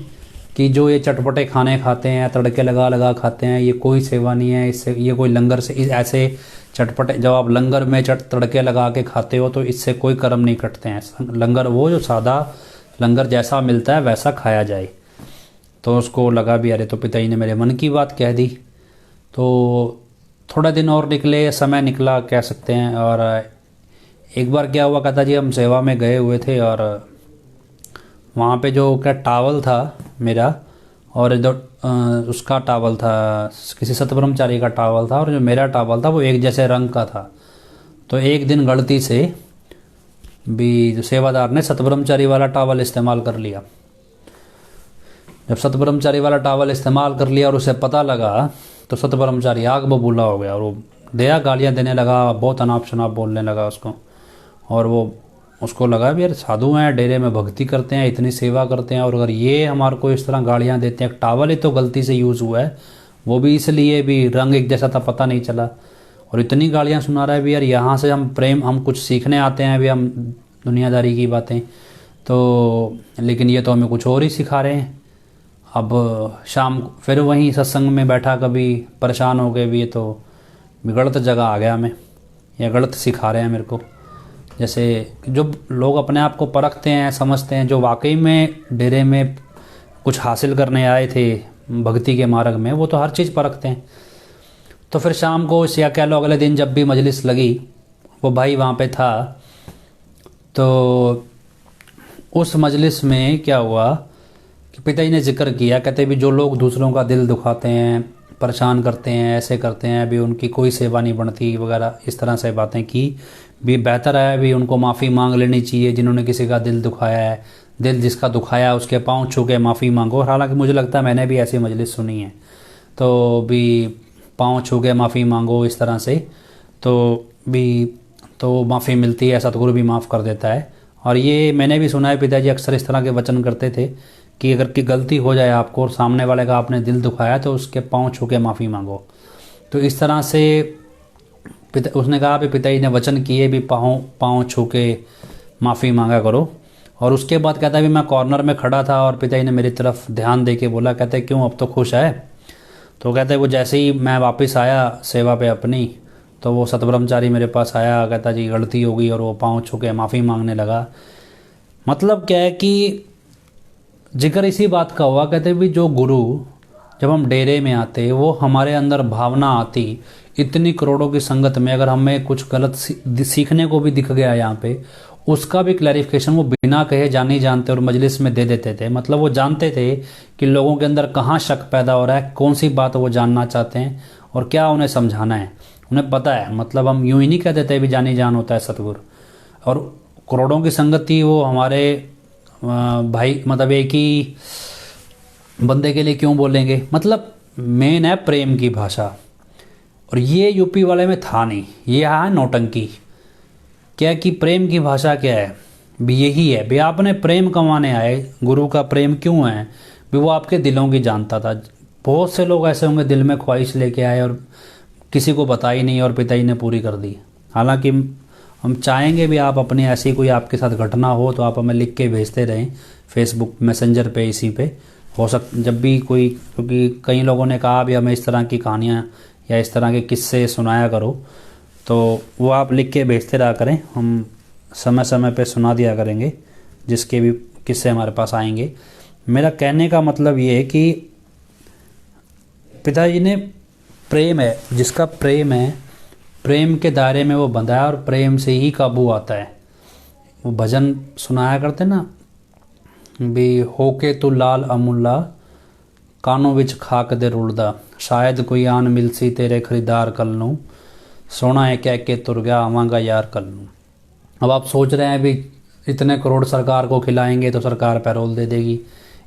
कि जो ये चटपटे खाने खाते हैं, तड़के लगा लगा खाते हैं, ये कोई सेवा नहीं है, इससे ये कोई लंगर से ऐसे चटपटे, जब आप लंगर में तड़के लगा के खाते हो तो इससे कोई कर्म नहीं कटते हैं। लंगर वो जो सादा लंगर जैसा मिलता है वैसा खाया जाए। तो उसको लगा भी अरे तो पिताजी ने मेरे मन की बात कह दी। तो थोड़ा दिन और निकले, समय निकला कह सकते हैं। और एक बार क्या हुआ, कहता जी हम सेवा में गए हुए थे, और वहाँ पे जो क्या टावल था मेरा, और जो उसका टावल था, किसी सतब्रह्मचारी का टावल था, और जो मेरा टावल था वो एक जैसे रंग का था। तो एक दिन गलती से भी जो सेवादार ने सतब्रह्मचारी वाला टावल इस्तेमाल कर लिया। जब सतब्रह्मचारी वाला टावल इस्तेमाल कर लिया और उसे पता लगा, तो सतब्रह्मचारी आग बबूला हो गया, और वो दया गालियाँ देने लगा, बहुत अनाप शनाप बोलने लगा उसको। और वो उसको लगा भी यार साधु हैं, डेरे में भक्ति करते हैं, इतनी सेवा करते हैं, और अगर ये हमारे को इस तरह गालियाँ देते हैं, टावल ही तो गलती से यूज़ हुआ है, वो भी इसलिए भी रंग एक जैसा था, पता नहीं चला, और इतनी गालियाँ सुना रहा है भी यार, यहाँ से हम कुछ सीखने आते हैं भी, हम दुनियादारी की बातें, तो लेकिन ये तो हमें कुछ और ही सिखा रहे हैं। अब शाम फिर वहीं सत्संग में बैठा, कभी परेशान हो गए भी, ये तो गलत जगह आ गया मैं, या गलत सिखा रहे हैं मेरे को। जैसे जो लोग अपने आप को परखते हैं, समझते हैं, जो वाकई में डेरे में कुछ हासिल करने आए थे भक्ति के मार्ग में, वो तो हर चीज़ परखते हैं। तो फिर शाम को या कह लो अगले दिन जब भी मजलिस लगी, वो भाई वहाँ पे था। तो उस मजलिस में क्या हुआ कि पिताजी ने जिक्र किया, कहते भी जो लोग दूसरों का दिल दुखाते हैं, परेशान करते हैं, ऐसे करते हैं, अभी उनकी कोई सेवा नहीं बनती वगैरह, इस तरह से बातें की भी। बेहतर है अभी उनको माफ़ी मांग लेनी चाहिए जिन्होंने किसी का दिल दुखाया है, दिल जिसका दुखाया उसके पाँव छू के माफ़ी मांगो। हालांकि मुझे लगता है मैंने भी ऐसी मजलिस सुनी है, तो भी पाँव छू के माफ़ी मांगो इस तरह से, तो माफ़ी मिलती है, सतगुरु भी माफ़ कर देता है। और ये मैंने भी सुना है, पिताजी अक्सर इस तरह के वचन करते थे कि अगर की गलती हो जाए आपको और सामने वाले का आपने दिल दुखाया, तो उसके पाँव छू के माफ़ी मांगो। तो इस तरह से उसने कहा भी पिताजी ने वचन किए भी पाँव छू के माफ़ी मांगा करो। और उसके बाद कहता है भी मैं कॉर्नर में खड़ा था और पिताजी ने मेरी तरफ ध्यान दे के बोला, कहते क्यों अब तो खुश है। तो कहते वो जैसे ही मैं वापस आया सेवा पे अपनी, तो वो सतब्रह्मचारी मेरे पास आया, कहता जी गलती हो गई, और वो पाँव छू के माफ़ी मांगने लगा। मतलब क्या है कि जिक्र इसी बात का हुआ, कहते भी जो गुरु जब हम डेरे में आते, वो हमारे अंदर भावना आती, इतनी करोड़ों की संगत में अगर हमें कुछ गलत सीखने को भी दिख गया यहाँ पे, उसका भी क्लैरिफिकेशन वो बिना कहे जाने जानते और मजलिस में दे देते थे। मतलब वो जानते थे कि लोगों के अंदर कहाँ शक पैदा हो रहा है, कौन सी बात वो जानना चाहते हैं और क्या उन्हें समझाना है, उन्हें पता है। मतलब हम यूँ ही नहीं कह देते भी जानी जान होता है सतगुरु। और करोड़ों की संगत थी वो हमारे भाई, मतलब एक ही बंदे के लिए क्यों बोलेंगे, मतलब मेन है प्रेम की भाषा। और ये यूपी वाले में था नहीं, ये है नौटंकी। क्या कि प्रेम की भाषा क्या है भी, यही है भी आपने प्रेम कमाने आए, गुरु का प्रेम क्यों है भी, वो आपके दिलों की जानता था। बहुत से लोग ऐसे होंगे दिल में ख्वाहिश लेके आए और किसी को बताई नहीं और पिताजी ने पूरी कर दी। हालांकि हम चाहेंगे भी आप अपनी ऐसी कोई आपके साथ घटना हो तो आप हमें लिख के भेजते रहें फेसबुक मैसेंजर पे, इसी पे हो जब भी कोई, क्योंकि कई लोगों ने कहा भी हमें इस तरह की कहानियाँ या इस तरह के किस्से सुनाया करो, तो वो आप लिख के भेजते रहा करें, हम समय समय पे सुना दिया करेंगे जिसके भी किस्से हमारे पास आएंगे। मेरा कहने का मतलब ये है कि पिताजी ने प्रेम है, जिसका प्रेम है, प्रेम के दायरे में वो बंधा है और प्रेम से ही काबू आता है। वो भजन सुनाया करते ना भी, होके तू लाल अमुल्ला कानों विच खाक दे रुलदा, शायद कोई आन मिलसी तेरे खरीदार कल नूं, सोना है कह के तुर गया आवांगा यार कल नूं। अब आप सोच रहे हैं भी इतने करोड़ सरकार को खिलाएंगे तो सरकार पैरोल दे देगी,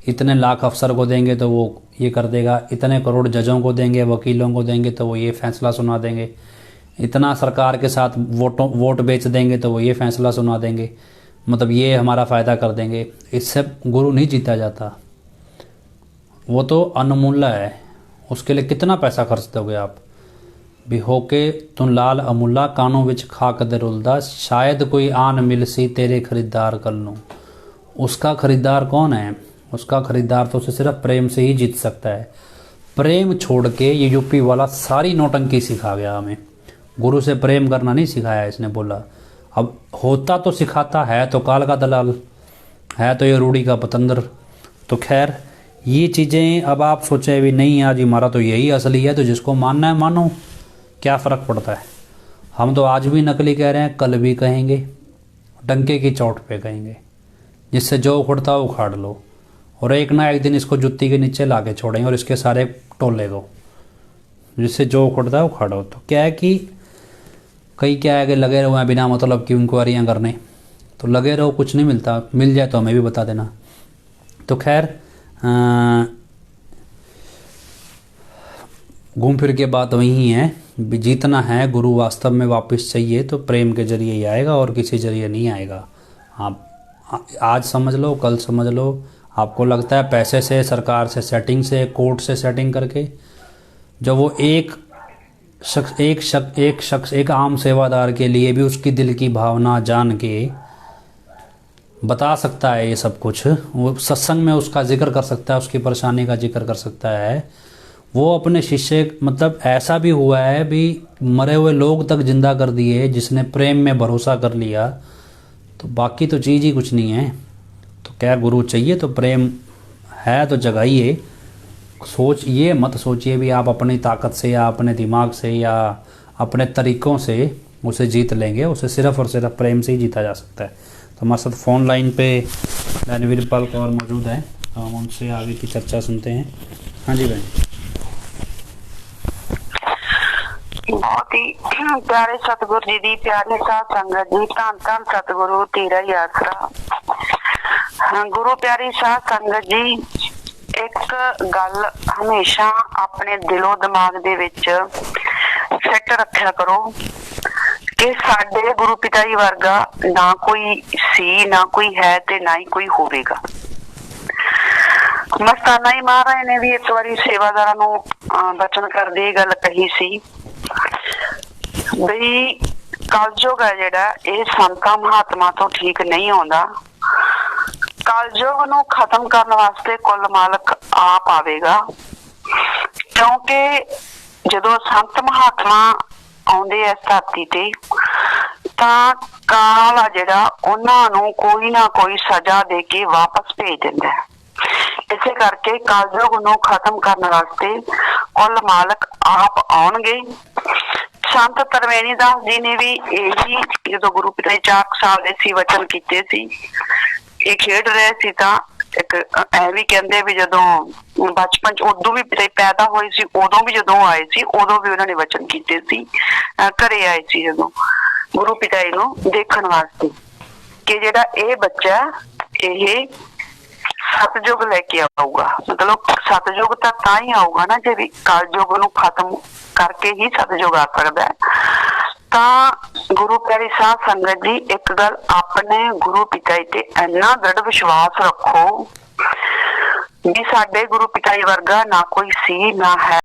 इतने लाख अफसर को देंगे तो वो ये कर देगा, इतने करोड़ जजों को देंगे, वकीलों को देंगे तो वो ये फैसला सुना देंगे, इतना सरकार के साथ वोट बेच देंगे तो वो ये फैसला सुना देंगे, मतलब ये हमारा फ़ायदा कर देंगे। इससे गुरु नहीं जीता जाता, वो तो अनमूल्य है, उसके लिए कितना पैसा खर्च दोगे आप भी। होके तुम लाल अमुल्ला कानों विच खाक दे रुलदा, शायद कोई आन मिलसी तेरे खरीदार कल नूं। उसका खरीदार कौन है? उसका खरीदार तो उसे सिर्फ प्रेम से ही जीत सकता है। प्रेम छोड़ के ये यूपी वाला सारी नौटंकी सिखा गया हमें, गुरु से प्रेम करना नहीं सिखाया इसने। बोला अब होता तो सिखाता है तो काल का दलाल है, तो ये रूढ़ी का पतंदर। तो खैर ये चीज़ें अब आप सोचें भी नहीं आज हमारा तो यही असली है, तो जिसको मानना है मानो, क्या फ़र्क पड़ता है। हम तो आज भी नकली कह रहे हैं, कल भी कहेंगे, डंके की चोट पे कहेंगे। जिससे जो उखड़ता है उखाड़ लो, और एक ना एक दिन इसको जुत्ती के नीचे ला के छोड़ेंगे और इसके सारे टोले दो। जिससे जो उखड़ता है उखाड़ो। तो क्या है कि कई क्या है कि लगे रहो हैं बिना मतलब की इंक्वायरियाँ करने, तो लगे रहो, कुछ नहीं मिलता, मिल जाए तो हमें भी बता देना। तो खैर घूम फिर के बात वही है, जीतना है गुरु वास्तव में वापस चाहिए तो प्रेम के जरिए ही आएगा और किसी जरिए नहीं आएगा। आप आज समझ लो, कल समझ लो। आपको लगता है पैसे से, सरकार से सेटिंग से, कोर्ट से सेटिंग करके, जब वो एक शख्स एक आम सेवादार के लिए भी उसकी दिल की भावना जान के बता सकता है ये सब कुछ, वो सत्संग में उसका जिक्र कर सकता है, उसकी परेशानी का जिक्र कर सकता है। वो अपने शिष्य, मतलब ऐसा भी हुआ है भी मरे हुए लोग तक जिंदा कर दिए जिसने प्रेम में भरोसा कर लिया। तो बाकी तो चीज़ ही कुछ नहीं है। तो क्या गुरु चाहिए तो प्रेम है तो जगाइए। सोच ये मत सोचिए भी आप अपनी ताकत से या अपने दिमाग से या अपने तरीक़ों से उसे जीत लेंगे। उसे सिर्फ़ और सिर्फ प्रेम से ही जीता जा सकता है। तो हमारे साथ फ़ोन लाइन पे रणवीरपाल कौर मौजूद है, तो हम उनसे आगे की चर्चा सुनते हैं। हाँ जी बहन। बहुत ही प्यारे सतगुरु जी दी प्यारी साध संगत जी, धन धन सतगुरु तेरा ही आसरा। गुरु प्यारी साध संगत जी, एक गल हमेशा अपने दिलो दिमाग दे विच सेट रखा करो कि साडे गुरु पिता जी वर्गा ना कोई सी, ना कोई है ते ना ही कोई होवेगा। मस्ताना ही महाराज ने भी एक बारी सेवादारां नूं बचन करदे ये गल कही सी बई कलयुग है जिहड़ा ये संतां महात्मा तो ठीक नहीं आउंदा। कलयुग नूं खत्म करने वास्ते कुल मालक आप आवेगा, क्योंकि जदों संत महात्मा आउंदे इस धरती ते तां काल आ जिहड़ा उन्हां नूं कोई ना कोई सजा दे के वापस भेज दिंदा है। इसे करके कलयुग नूं खत्म करने वास्ते कुल मालक आप आउणगे। संत तरवैनी दास जी ने भी यही जो गुरु पिता जी 4 साल दे सी वचन कीते सी, ये खेड रहे सी तां एक ऐ भी कहंदे भी जदों बचपन च उदों भी पिता पैदा होए सी, उदों भी जदों आए सी उदों भी उन्होंने वचन कीते सी। घरे आए सी जदों गुरु पिता जी नूं देखण वास्ते कि जिहड़ा ये बच्चा ये सतयुग लेके आऊगा। मतलब सतयुग तां ही आऊगा ना जे कलयुग नूं खत्म करके ही सतयुग आ सकदा है। तां गुरु प्यारी साध संगत जी, एक गल अपने गुरु पिता जी ते इन्ना दृढ़ विश्वास रखो ਵੀ ਸਾਡੇ ਗੁਰੂ ਪਿਤਾ ਜੀ ਵਰਗਾ ਨਾ ਕੋਈ ਸੀ ਨਾ ਹੈ।